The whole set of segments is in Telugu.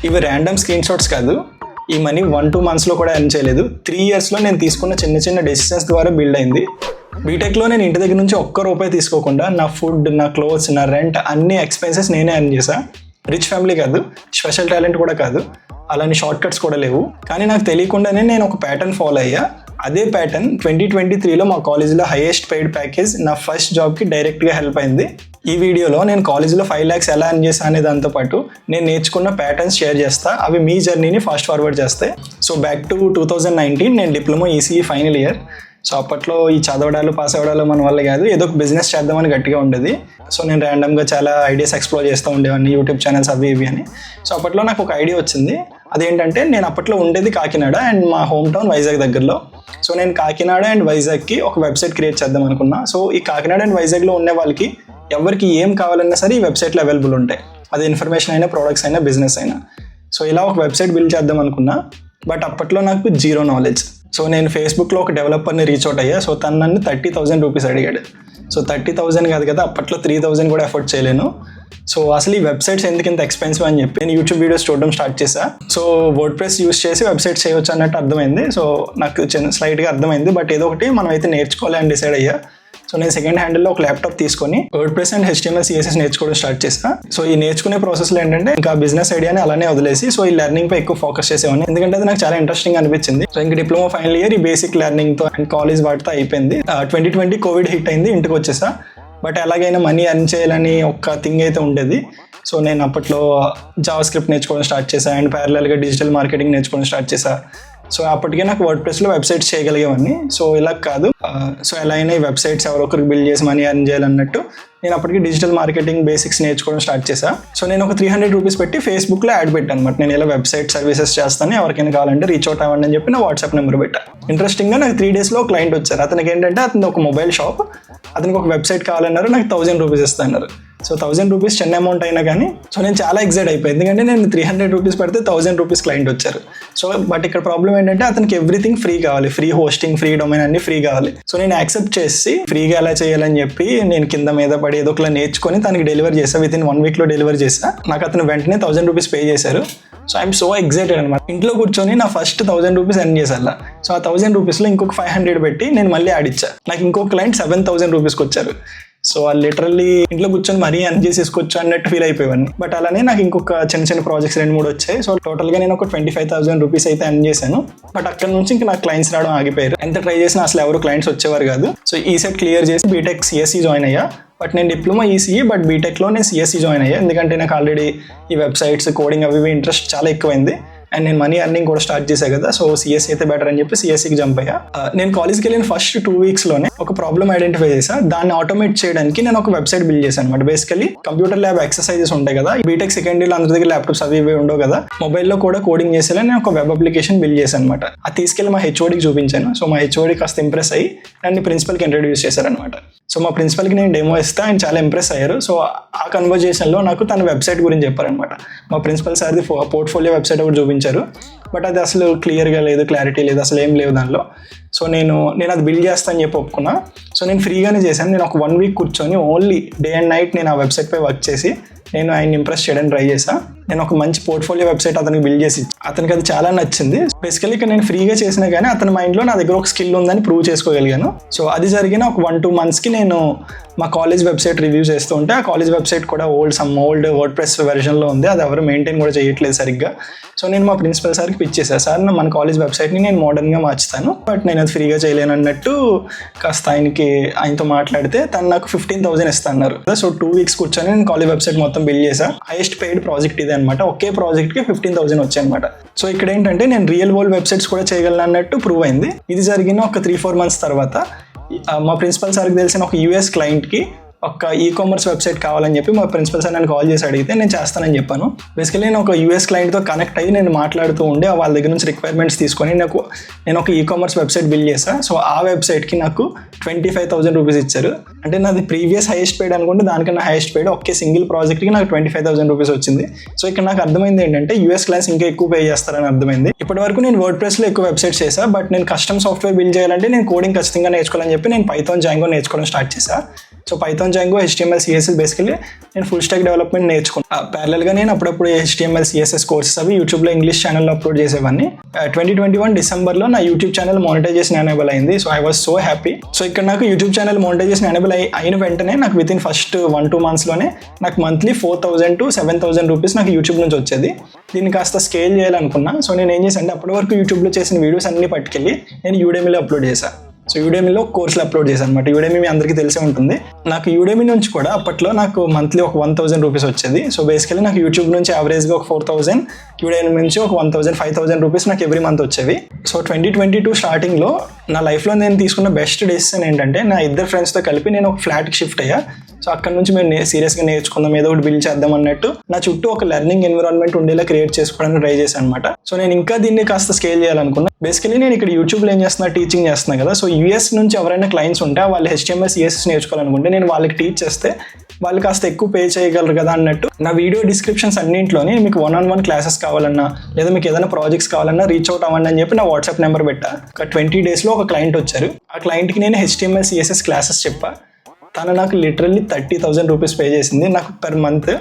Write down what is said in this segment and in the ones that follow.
ఇవి ర్యాండమ్ స్క్రీన్ షాట్స్ కాదు. ఈ మనీ 1-2 మంత్స్లో కూడా ఎర్న్ చేయలేదు. 3 ఇయర్స్లో నేను తీసుకున్న చిన్న చిన్న డెసిషన్స్ ద్వారా బిల్డ్ అయింది. బీటెక్లో నేను ఇంటి దగ్గర నుంచి ఒక్క రూపాయి తీసుకోకుండా నా ఫుడ్, నా క్లోత్స్, నా రెంట్ అన్ని ఎక్స్పెన్సెస్ నేనే ఎర్న్ చేశా. రిచ్ ఫ్యామిలీ కాదు, స్పెషల్ టాలెంట్ కూడా కాదు, అలానే షార్ట్ కట్స్ కూడా లేవు. కానీ నాకు తెలియకుండానే నేను ఒక ప్యాటర్న్ ఫాలో అయ్యా. అదే ప్యాటర్న్ 2023లో మా కాలేజీలో హైయెస్ట్ పెయిడ్ ప్యాకేజ్ నా ఫస్ట్ జాబ్కి డైరెక్ట్గా హెల్ప్ అయింది. ఈ వీడియోలో నేను కాలేజీలో 5 lakhs ఎలా ఎర్న్ చేస్తా అనే దాంతోపాటు నేను నేర్చుకున్న ప్యాటర్న్స్ షేర్ చేస్తా. అవి మీ జర్నీని ఫాస్ట్ ఫార్వర్డ్ చేస్తాయి. సో బ్యాక్ టు 2019, నేను diploma ECE final year. So అప్పట్లో ఈ చదవడాలు పాస్ అవ్వడాలు మన వల్ల కాదు, ఏదో ఒక బిజినెస్ చేద్దామని గట్టిగా ఉండేది. సో నేను ర్యాండమ్గా చాలా ఐడియాస్ ఎక్స్ప్లోర్ చేస్తూ ఉండేవాడిని, యూట్యూబ్ ఛానల్స్ అవి ఇవి అని. సో అప్పట్లో నాకు ఒక ఐడియా వచ్చింది. అదేంటంటే నేను అప్పట్లో ఉండేది కాకినాడ అండ్ మా హోమ్ టౌన్ వైజాగ్ దగ్గరలో. సో నేను కాకినాడ అండ్ వైజాగ్కి ఒక వెబ్సైట్ క్రియేట్ చేద్దాం అనుకున్నా. సో ఈ కాకినాడ అండ్ వైజాగ్లో ఉండే వాళ్ళకి ఎవరికి ఏం కావాలన్నా సరే ఈ వెబ్సైట్లో అవైలబుల్ ఉంటాయి. అది ఇన్ఫర్మేషన్ అయినా, ప్రొడక్ట్స్ అయినా, బిజినెస్ అయినా. సో ఇలా ఒక వెబ్సైట్ బిల్డ్ చేద్దాం అనుకున్నా. బట్ అప్పట్లో నాకు జీరో నాలెడ్జ్. సో నేను ఫేస్బుక్లో ఒక డెవలపర్ని రీచ్ అవుట్ అయ్యా. సో తను నన్ను 30,000 రూపీస్ అడిగాడు. సో 30,000 కాదు కదా, అప్పట్లో 3,000 కూడా ఎఫోర్డ్ చేయలేను. సో అసలు ఈ వెబ్సైట్స్ ఎందుకు ఇంత ఎక్స్పెన్సివ్ అని చెప్పి నేను యూట్యూబ్ వీడియోస్ చూడడం స్టార్ట్ చేశా. సో వర్డ్ ప్రెస్ యూస్ చేసి వెబ్సైట్స్ చేయవచ్చు అన్నట్టు అర్థమైంది. సో నాకు స్లైట్గా అర్థమైంది. బట్ ఏదో ఒకటి మనం అయితే నేర్చుకోవాలి అని డిసైడ్ అయ్యా. సో నేను సెకండ్ హ్యాండిల్లో ఒక ల్యాప్టాప్ తీసుకొని word press and HTML CSS నేర్చుకోవడం స్టార్ట్ చేస్తా. సో ఈ నేర్చుకునే ప్రాసెస్లో ఏంటంటే ఇంకా బిజినెస్ ఐడియాని అలానే వదిలేసి సో ఈ లెర్నింగ్ పై ఎక్కువ ఫోకస్ చేసేవాడిని. ఎందుకంటే అది నాకు చాలా ఇంట్రెస్టింగ్ అనిపించింది. సో ఇంకా డిప్లొమా ఫైనల్ ఇయర్ ఈ బేసిక్ లెర్నింగ్తో అండ్ కాలేజ్ వాటితో అయిపోయింది. 2020 కోవిడ్ హిట్ అయింది, ఇంటికి వచ్చేసా. బట్ ఎలాగైనా మనీ ఎర్న్ చేయాలని ఒక థింగ్ అయితే ఉండేది. సో నేను అప్పట్లో జావా స్క్రిప్ట్ నేర్చుకోవడం స్టార్ట్ చేశా అండ్ ప్యారలల్గా డిజిటల్ మార్కెటింగ్ నేర్చుకోవడం స్టార్ట్ చేశా. సో అప్పటికే నాకు వర్డ్ ప్రెస్లో వెబ్సైట్స్ చేయగలిగేవాడిని. సో ఇలా కాదు, సో ఎలా అయినా ఈ వెబ్సైట్స్ ఎవరొకరికి బిల్డ్ చేసి మనీ ఎర్న్ చేయాలన్నట్టు నేను అప్పటికి డిజిటల్ మార్కెటింగ్ బేసిక్స్ నేర్చుకోవడం స్టార్ట్ చేశా. సో నేను ఒక 300 రూపీస్ పెట్టి ఫేస్బుక్లో యాడ్ పెట్టాను అనమాట. నేను ఇలా వెబ్సైట్ సర్వీసెస్ చేస్తాను, ఎవరికైనా కావాలంటే రీచ్ అవుట్ అవ్వండి అని చెప్పి నా వాట్సాప్ నెంబర్ పెట్టా. ఇంట్రెస్టింగ్గా నాకు 3 డేస్లో క్లయింట్ వచ్చారు. అతనికి ఏంటంటే అతను ఒక మొబైల్ షాప్, అతనికి ఒక వెబ్సైట్ కావాలన్నారు. నాకు 1000 రూపీస్ ఇస్తున్నారు. సో 1000 రూపీస్ చిన్న అమౌంట్ అయినా కానీ సో నేను చాలా ఎక్సైట్ అయిపోయింది. ఎందుకంటే నేను 300 రూపీస్ పెడితే 1000 రూపీస్ క్లయింట్ వచ్చారు. సో బట్ ఇక్కడ ప్రాబ్లం ఏంటంటే అతనికి ఎవ్రీథింగ్ ఫ్రీ కావాలి, ఫ్రీ హోస్టింగ్, ఫ్రీ డొమైన్ అన్ని ఫ్రీ కావాలి. సో నేను యాక్సెప్ట్ చేసి ఫ్రీగా ఎలా చేయాలని చెప్పి నేను కింద మీద పడి ఏదో ఒకలా నేర్చుకొని తనకి డెలివర్ చేసా. విత్ ఇన్ 1 వీక్లో డెలివర్ చేసా. నాకు అతను వెంటనే 1000 రూపీస్ పే చేశారు. సో ఐఎమ్ సో ఎక్సైటెడ్ అనమాట. ఇంట్లో కూర్చొని నా ఫస్ట్ 1000 రూపీస్ ఎర్న్ చేశాను. సో ఆ 1000 రూపీస్లో ఇంకొక 500 పెట్టి నేను మళ్ళీ యాడ్ ఇచ్చా. నాకు ఇంకొక క్లయింట్ 7000 రూపీస్కి వచ్చారు. సో వాళ్ళు లిటరల్లీ ఇంట్లో కూర్చొని మరీ ఎర్న్ చేసేసుకోవచ్చు అన్నట్టు ఫీల్ అయిపోయాను. బట్ అలానే నాకు ఇంకొక చిన్న చిన్న ప్రాజెక్ట్స్ 2-3 వచ్చాయి. సో టోటల్గా నేను ఒక 25,000 రూపీస్ అయితే ఎర్న్ చేశాను. బట్ అక్కడ నుంచి ఇంకా నాకు క్లయింట్స్ రావడం ఆగిపోయారు. ఎంత ట్రై చేసినా అసలు ఎవరు క్లయింట్స్ వచ్చేవారు కాదు. సో ఈ సెట్ క్లియర్ చేసి బీటెక్ CSE జాయిన్ అయ్యా. బట్ నేను డిప్లొమా ఈసీఈ, బట్ బీటెక్లో నేను CSE జాయిన్ అయ్యా. ఎందుకంటే నాకు ఆల్రెడీ ఈ వెబ్సైట్స్, కోడింగ్ అవి ఇంట్రెస్ట్ చాలా ఎక్కువైంది. అండ్ నేను మనీ ఎర్నింగ్ కూడా స్టార్ట్ చేశాను కదా, సో CSE అయితే బెటర్ అని చెప్పి CSEకి జంప్ అయ్యా. నేను కాలేజ్కి వెళ్ళిన ఫస్ట్ 2 వీక్స్లోనే ఒక ప్రాబ్లమ్ ఐడెంటిఫై చేశా. దాన్ని ఆటోమేట్ చేయడానికి నేను ఒక వెబ్సైట్ బిల్డ్ చేశాను అనమాట. బేసికలీ కంప్యూటర్ ల్యాబ్ ఎక్సర్సైజెస్ ఉంటాయి కదా, బీటెక్ సెకండ్ ఇయర్లో అందరి దగ్గర ల్యాప్టాప్స్ అవి ఇవి ఉండవు కదా, మొబైల్లో కూడా కోడింగ్ చేసేలా నేను ఒక వెబ్ అప్లికేషన్ బిల్డ్ చేశాను అనమాట. అది తీసుకెళ్ళి మా HODకి చూపించాను. సో మా HOD కాస్త ఇంప్రెస్ అయ్యి నన్ను ప్రిన్సిపల్కి ఇంట్రడ్యూస్ చేశారనమాట. సో మా ప్రిన్సిపల్కి నేను డెమో ఇస్తే ఆయన చాలా ఇంప్రెస్ అయ్యారు. సో ఆ కన్వర్జేషన్లో నాకు తన వెబ్సైట్ గురించి చెప్పారనమాట. మా ప్రిన్సిపల్ సార్ది పోర్ట్ఫోలియో వెబ్సైట్ ఒకటి చూపించారు. బట్ అది అసలు క్లియర్గా లేదు, క్లారిటీ లేదు, అసలు ఏం లేవు దానిలో. సో నేను అది బిల్డ్ చేస్తాను చెప్పి ఒప్పుకున్నా. సో నేను ఫ్రీగానే చేశాను. నేను ఒక 1 వీక్ కూర్చొని ఓన్లీ డే అండ్ నైట్ నేను ఆ వెబ్సైట్పై వర్క్ చేసి నేను ఆయన ఇంప్రెస్ చేయడానికి ట్రై చేశాను. నేను ఒక మంచి పోర్ట్ఫోలియో వెబ్సైట్ అతనికి బిల్డ్ చేసి అతనికి అది చాలా నచ్చింది. బేసికలీ ఇక్కడ నేను ఫ్రీగా చేసినా కానీ అతని మైండ్లో నా దగ్గర ఒక స్కిల్ ఉందని ప్రూవ్ చేసుకోగలిగాను. సో అది జరిగిన ఒక 1-2 మంత్స్కి నేను మా కాలేజ్ వెబ్సైట్ రివ్యూ చేస్తూ ఉంటే ఆ కాలేజ్ వెబ్సైట్ కూడా ఓల్డ్ వర్డ్ ప్రెస్ వెర్షన్లో ఉంది. అది ఎవరు మెయింటైన్ కూడా చేయట్లేదు సరిగ్గా. సో నేను మా ప్రిన్సిపల్ సార్కి పిచ్ చేశాను, సార్ మన కాలేజ్ వెబ్సైట్ని నేను మోడర్న్గా మార్చుతాను, బట్ నేను అది ఫ్రీగా చేయలేను అన్నట్టు కాస్త ఆయనతో మాట్లాడితే తను నాకు 15,000 ఇస్తాన్నారు. సో 2 వీక్స్ కూర్చొని నేను కాలేజ్ వెబ్సైట్ మొత్తం బిల్డ్ చేశాను. హైయెస్ట్ పెయిడ్ ప్రాజెక్ట్ ఇదే అనమాట. ఒకే ప్రాజెక్ట్కి 15,000 వచ్చాయి అనమాట. సో ఇక్కడ ఏంటంటే నేను రియల్ వరల్డ్ వెబ్సైట్స్ కూడా చేయగలను అన్నట్టు ప్రూవ్ అయింది. ఇది జరిగిన ఒక 3-4 మంత్స్ తర్వాత మా ప్రిన్సిపల్ సార్కి తెలిసిన ఒక US క్లయింట్కి ఒక ఈకామర్స్ వెబ్సైట్ కావాలని చెప్పి మా ప్రిన్సిపల్ సార్ నన్ను కాల్ చేసి అడిగితే నేను చేస్తానని చెప్పాను. బేసికలీ నేను ఒక US క్లయింట్తో కనెక్ట్ అయ్యి నేను మాట్లాడుతూ ఉండే వాళ్ళ దగ్గర నుంచి రిక్వైర్మెంట్స్ తీసుకొని నేను ఒక ఈకామర్స్ వెబ్సైట్ బిల్డ్ చేశాను. సో ఆ వెబ్సైట్కి నాకు 25,000 రూపీస్ ఇచ్చారు. అంటే నాది ప్రీవియస్ హైయెస్ట్ పెయిడ్ అనుకుంటే దానికన్నా హైయెస్ట్ పెయిడ్ ఒకే సింగిల్ ప్రాజెక్ట్కి నాకు 25,000 రూపీస్ వచ్చింది. సో ఇక్కడ నాకు అర్థమైంది ఏంటంటే US క్లయింట్స్ ఇంకా ఎక్కువ పే చేస్తారని అర్థమైంది. ఇప్పటి వరకు నేను వర్డ్ ప్రెస్లో ఎక్కువ వెబ్సైట్స్ చేశాను, బట్ నేను కస్టమ్ సాఫ్ట్వేర్ బిల్డ్ చేయాలంటే నేను కోడింగ్ ఖచ్చితంగా నేర్చుకోవాలని చెప్పి నేను Python, Django నేర్చుకోవడం స్టార్ట్ చేశాను. So Python, Python, Django, HTML, CSS basically నేను ఫుల్ స్టాక్ డెవలప్మెంట్ నేర్చుకున్నాను. ప్యారలల్గా నేను అప్పుడప్పుడు HTML, CSS కోర్సెస్ అవి యూట్యూబ్లో ఇంగ్లీష్ ఛానల్లో అప్లోడ్ చేసేవాడిని. 2021 డిసెంబర్లో నా యూట్యూబ్ ఛానల్ మానిటైజేషన్ ఎనేబుల్ అయింది. So I was so happy. So ఇక్కడ నాకు యూట్యూబ్ ఛానల్ మానిటైజేషన్ ఎనేబుల్ అయిన వెంటనే నాకు విత్ ఇన్ ఫస్ట్ 1-2 మంత్స్లోనే నాకు మంత్లీ 4,000 to 7,000 రూపీస్ నాకు యూట్యూబ్ నుంచి వచ్చేది. దీన్ని కాస్త స్కేల్ చేయాలనుకున్నా. సో నేను ఏం చేశాను అంటే అప్పటి వరకు యూట్యూబ్లో చేసిన వీడియోస్ అన్ని పట్టుకెళ్ళి నేను యూడెమీలో అప్లోడ్ చేశాను. సో యూడెమీలో కోర్సులు అప్లోడ్ చేశాను అనమాట. యూడెమీ మీ అందరికీ తెలిసే ఉంటుంది. నాకు యూడెమీ నుంచి కూడా అప్పట్లో నాకు మంత్లీ ఒక 1,000 రూపీస్ వచ్చేది. సో బేసికలీ నాకు యూట్యూబ్ నుంచి యావరేజ్గా ఒక 4,000, యూడెమీ నుంచి ఒక 1,000, 5,000 రూపీస్ నాకు ఎవ్రీ మంత్ వచ్చేవి. సో 2022 స్టార్టింగ్లో నా లైఫ్లో నేను తీసుకున్న బెస్ట్ డెసిషన్ ఏంటంటే నా ఇద్దరు ఫ్రెండ్స్తో కలిపి నేను ఒక ఫ్లాట్కి షిఫ్ట్ అయ్యా. సో అక్కడ నుంచి మేము సీరియస్గా నేర్చుకుందాం, ఏదో ఒకటి బిల్డ్ చేద్దాం అన్నట్టు నా చుట్టూ ఒక లెర్నింగ్ ఎన్విరాన్మెంట్ ఉండేలా క్రియేట్ చేసుకోవడానికి ట్రై చేశాను అనమాట. సో నేను ఇంకా దీన్ని కాస్త స్కేల్ చేయాలనుకున్నా. బేసికలీ నేను ఇక్కడ యూట్యూబ్లో ఏం చేస్తున్నా, టీచింగ్ చేస్తున్నా కదా. సో US నుంచి ఎవరైనా క్లయింట్స్ ఉంటే వాళ్ళు HTML, CSS నేర్చుకోవాలనుకుంటే నేను వాళ్ళకి టీచ్ చేస్తే వాళ్ళు కాస్త ఎక్కువ పే చేయగలరు కదా అన్నట్టు నా వీడియో డిస్క్రిప్షన్స్ అన్నింటిలోనే మీకు 1-on-1 క్లాసెస్ కావాలన్నా లేదా మీకు ఏదైనా ప్రాజెక్ట్స్ కావాలన్నా రీచ్ అవుట్ అవ్వండి అని చెప్పి నా వాట్సాప్ నెంబర్ పెట్టా. ఒక 20 డేస్లో ఒక క్లయింట్ వచ్చారు. ఆ క్లయింట్కి నేను HTML, CSS క్లాసెస్ చెప్పా. తను నాకు లిటరల్లీ 30,000 రూపీస్ పే చేసింది. నాకు పర్ మంత్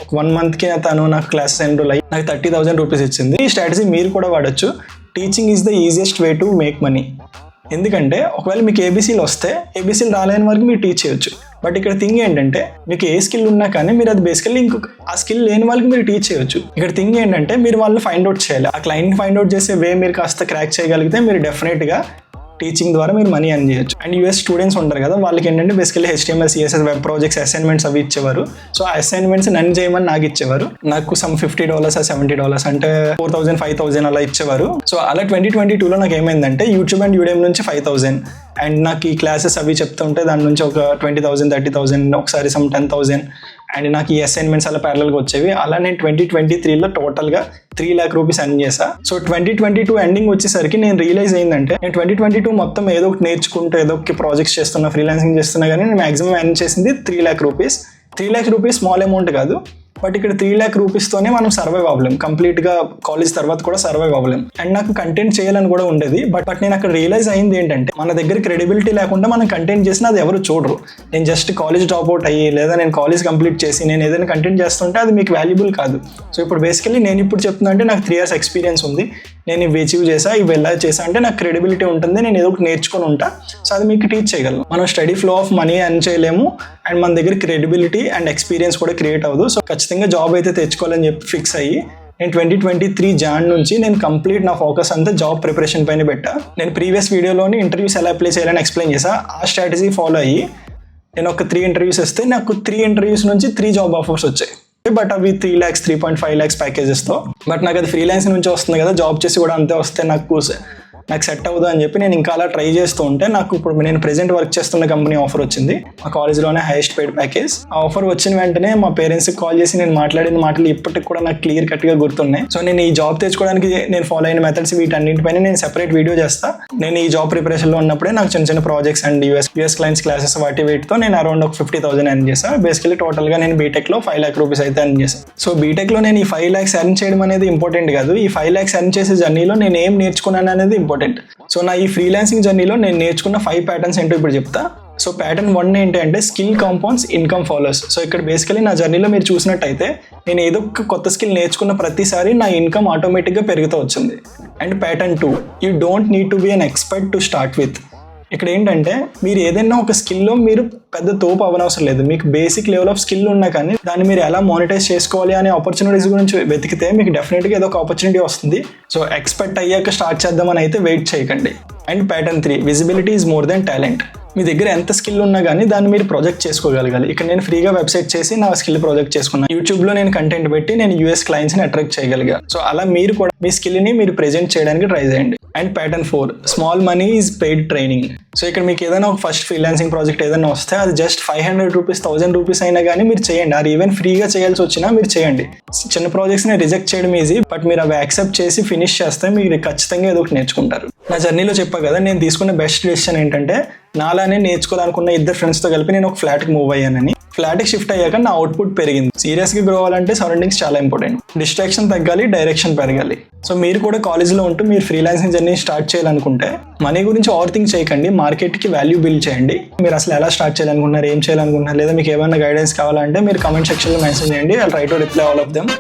ఒక 1 మంత్కి తను నాకు క్లాసెస్ ఎన్రోల్ అయ్యి నాకు 30,000 రూపీస్ ఇచ్చింది. ఈ స్ట్రాటజీ మీరు కూడా వాడచ్చు. Teaching is the easiest way to make money. ఎందుకంటే ఒకవేళ మీకు ABCలు వస్తే ABCలు రాలేని వరకు మీరు టీచ్ చేయొచ్చు. బట్ ఇక్కడ థింగ్ ఏంటంటే మీకు ఏ స్కిల్ ఉన్నా కానీ మీరు అది బేసికల్లీ ఇంకొక ఆ స్కిల్ లేని వాళ్ళకి మీరు టీచ్ చేయొచ్చు. ఇక్కడ థింగ్ ఏంటంటే మీరు వాళ్ళని ఫైండ్ అవుట్ చేయాలి. ఆ క్లయింట్ని ఫైండ్ అవుట్ చేసే వే మీరు కాస్త క్రాక్ చేయగలిగితే మీరు డెఫినెట్గా టీచింగ్ ద్వారా మీరు మనీ ఎర్న్ చేయొచ్చు. అండ్ US స్టూడెంట్స్ ఉంటారు కదా, వాళ్ళకి ఏంటంటే basically HTML, CSS web projects assignments అవి ఇచ్చేవారు. సో ఆ అసైన్మెంట్స్ నన్ను చేయమని నాకు ఇచ్చేవారు. నాకు సమ్ $50 $70 అంటే 4,000 5,000 అలా ఇచ్చేవారు. సో అలా 2022లో నాకు ఏమైందంటే యూట్యూబ్ అండ్ యూడెమీ నుంచి 5,000 అండ్ నాకు ఈ క్లాసెస్ అవి చెప్తుంటే దాని నుంచి ఒక 20,000 30,000 ఒకసారి సమ్ 10,000 అండ్ నాకు ఈ అసైన్మెంట్స్ అలా ప్యారలల్గా వచ్చేవి. అలా నేను 2023లో టోటల్గా 3 lakh రూపీస్ ఎర్న్ చేశా. సో 2022 ఎండింగ్ వచ్చేసరికి నేను రియలైజ్ అయిందంటే నేను 2022 మొత్తం ఏదో ఒకటి నేర్చుకుంటూ ఏదో ఒక ప్రాజెక్ట్స్ చేస్తున్నా, ఫ్రీలాన్సింగ్ చేస్తున్నా కానీ నేను మాక్సిమం ఎర్న్ చేసింది 3 lakh rupees. 3 lakh rupees small amount కాదు. బట్ ఇక్కడ 3 lakh రూపీస్తోనే మనం సర్వైవ్ అవ్వలేం. కంప్లీట్గా కాలేజ్ తర్వాత కూడా సర్వైవ్ అవ్వలేం. అండ్ నాకు కంటెంట్ చేయాలని కూడా ఉండేది. బట్ నేను అక్కడ రియలైజ్ అయింది ఏంటంటే మన దగ్గర క్రెడిబిలిటీ లేకుండా మనం కంటెంట్ చేసినా అది ఎవరు చూడరు. నేను జస్ట్ కాలేజ్ డ్రాప్ అవుట్ అయ్యి లేదా నేను కాలేజ్ కంప్లీట్ చేసి నేను ఏదైనా కంటెంట్ చేస్తుంటే అది మీకు వాల్యుబుల్ కాదు. సో ఇప్పుడు బేసికలీ నేను ఇప్పుడు చెప్తున్నా అంటే నాకు 3 years ఎక్స్పీరియన్స్ ఉంది, నేను ఇవి అచీవ్ చేసా, ఇవి ఎలా చేసా అంటే నాకు క్రెడిబిలిటీ ఉంటుంది, నేను ఏదో ఒకటి నేర్చుకొని ఉంటా. సో అది మీకు టీచ్ చేయగలను. మనం study flow of money earn చేయలేము అండ్ మన దగ్గర క్రెడిబిలిటీ అండ్ ఎక్స్పీరియన్స్ కూడా క్రియేట్ అవ్వదు. సో ఖచ్చితంగా జాబ్ అయితే తెచ్చుకోవాలని చెప్పి ఫిక్స్ అయ్యి నేను 2023 జాన్ నుంచి నేను కంప్లీట్ నా ఫోకస్ అంతా జాబ్ ప్రిపరేషన్ పైన పెట్టా. నేను ప్రీవియస్ వీడియోలోని ఇంటర్వ్యూస్ ఎలా అప్లై చేయాలని ఎక్స్ప్లెయిన్ చేసా. ఆ స్ట్రాటజీ ఫాలో అయ్యి నేను ఒక 3 ఇంటర్వ్యూస్ వస్తే నాకు 3 ఇంటర్వ్యూస్ నుంచి 3 జాబ్ ఆఫర్స్ వచ్చాయి. బట్ అవి 3 lakhs 3.5 lakhs ప్యాకేజెస్తో. బట్ నాకు అది ఫ్రీలాన్స్ నుంచి వస్తుంది కదా, జాబ్ చేసి కూడా అంతే వస్తే నాకు సెట్ అవ్వదు అని చెప్పి నేను ఇంకా అలా ట్రై చేస్తూ ఉంటే నాకు ఇప్పుడు నేను ప్రెజెంట్ వర్క్ చేస్తున్న కంపెనీ ఆఫర్ వచ్చింది. మా కాలేజ్లోనే హైయెస్ట్ పెయిడ్ ప్యాకేజ్. ఆ ఆఫర్ వచ్చిన వెంటనే మా పేరెంట్స్కి కాల్ చేసి నేను మాట్లాడిన మాటలు ఇప్పటికి కూడా నాకు క్లియర్ కట్గా గుర్తున్నాయి. సో నేను ఈ జాబ్ తెచ్చుకోవడానికి నేను ఫాలో అయిన మెథడ్స్ వీటన్నింటిపైన నేను సెపరేట్ వీడియో చేస్తా. నేను ఈ జాబ్ ప్రిపరేషన్లో ఉన్నప్పుడే నాకు చిన్న చిన్న projects and US clients classes వీటితో నేను అరౌండ్ ఒక 50,000 ఎర్న్ చేశాను. బేసికలీ టోటల్గా నేను బీటెక్లో 5 lakh రూపీస్ అయితే ఎర్న్ చేశాను. సో బీటెక్లో నేను ఈ 5 lakhs ఎర్న్ చేయడం అనేది ఇంపార్టెంట్ కాదు. ఈ 5 lakhs ఎర్న్ చేసే జర్నీలో నేను ఏం నేర్చుకున్నాను అనేది ఇంపార్టెంట్. సో నా ఈ ఫ్రీలాన్సింగ్ జర్నీలో నేను నేర్చుకున్న 5 ప్యాటర్న్స్ ఏంటో ఇప్పుడు చెప్తా. సో ప్యాటర్న్ 1 ఏంటి అంటే skill compounds income follows. So ఇక్కడ బేసికలీ నా జర్నీలో మీరు చూసినట్టయితే నేను ఏదో ఒక కొత్త స్కిల్ నేర్చుకున్న ప్రతిసారి నా ఇన్కమ్ ఆటోమేటిక్గా పెరుగుతూ వచ్చింది. And pattern 2, you don't need to be an expert to start with. ఇక్కడ ఏంటంటే మీరు ఏదైనా ఒక స్కిల్లో మీరు పెద్ద తోపు అవనవసరం లేదు. మీకు బేసిక్ లెవెల్ ఆఫ్ స్కిల్ ఉన్నా కానీ దాన్ని మీరు ఎలా మానిటైజ్ చేసుకోవాలి అనే ఆపర్చునిటీస్ గురించి వెతికితే మీకు డెఫినెట్గా ఏదో ఒక ఆపర్చునిటీ వస్తుంది. సో ఎక్స్పర్ట్ అయ్యాక స్టార్ట్ చేద్దామని అయితే వెయిట్ చేయకండి. And pattern 3, visibility is more than talent. మీ దగ్గర ఎంత స్కిల్ ఉన్నా కానీ దాన్ని మీరు ప్రొజెక్ట్ చేసుకోగలగాలి. ఇక్కడ నేను ఫ్రీగా వెబ్సైట్ చేసి నా స్కిల్ ప్రొజెక్ట్ చేసుకున్నాను. యూట్యూబ్లో నేను కంటెంట్ పెట్టి నేను US క్లయింట్స్ని అట్రాక్ట్ చేయగలిగా. సో అలా మీరు కూడా మీ స్కిల్ని మీరు ప్రెజెంట్ చేయడానికి ట్రై చేయండి. And pattern 4, small money is paid training. So ఇక్కడ మీకు ఏదైనా ఒక ఫస్ట్ ఫ్రీలాన్సింగ్ ప్రాజెక్ట్ ఏదైనా వస్తే అది జస్ట్ 500 రూపీస్ 1000 రూపీస్ అయినా కానీ మీరు చేయండి. అది ఈవెన్ ఫ్రీగా చేయాల్సి వచ్చినా మీరు చేయండి. చిన్న ప్రాజెక్ట్స్ని రిజెక్ట్ చేయడం ఈజీ, బట్ మీరు అవి యాక్సెప్ట్ చేసి ఫినిష్ చేస్తే మీరు ఖచ్చితంగా ఏదో ఒకటి నేర్చుకుంటారు. నా జర్నీలో చెప్పా కదా, నేను తీసుకున్న బెస్ట్ డెసిషన్ ఏంటంటే నాలానే నేర్చుకోవాలనుకున్న ఇద్దరు ఫ్రెండ్స్తో కలిపి నేను ఒక ఫ్లాట్కి మూవ్ అయ్యానని. ఫ్లాట్కి షిఫ్ట్ అయ్యాక నా అవుట్పుట్ పెరిగింది. సీరియస్గా గ్రో అవ్వాలంటే సరౌండింగ్స్ చాలా ఇంపార్టెంట్. డిస్ట్రాక్షన్ తగ్గాలి, డైరెక్షన్ పెరగాలి. సో మీరు కూడా కాలేజ్లో ఉంటూ మీరు ఫ్రీలాన్సింగ్ జర్నీ స్టార్ట్ చేయాలనుకుంటే మనీ గురించి ఓవర్ థింక్ చేయకండి, మార్కెట్కి వాల్యూ బిల్డ్ చేయండి. మీరు అసలు ఎలా స్టార్ట్ చేయాలనుకుంటున్నారు, ఏం చేయాలనుకుంటున్నారు, లేదా మీకు ఏమైనా గైడెన్స్ కావాలంటే మీరు కామెంట్ సెక్షన్లో మెన్షన్ చేయండి. I try to reply all of them.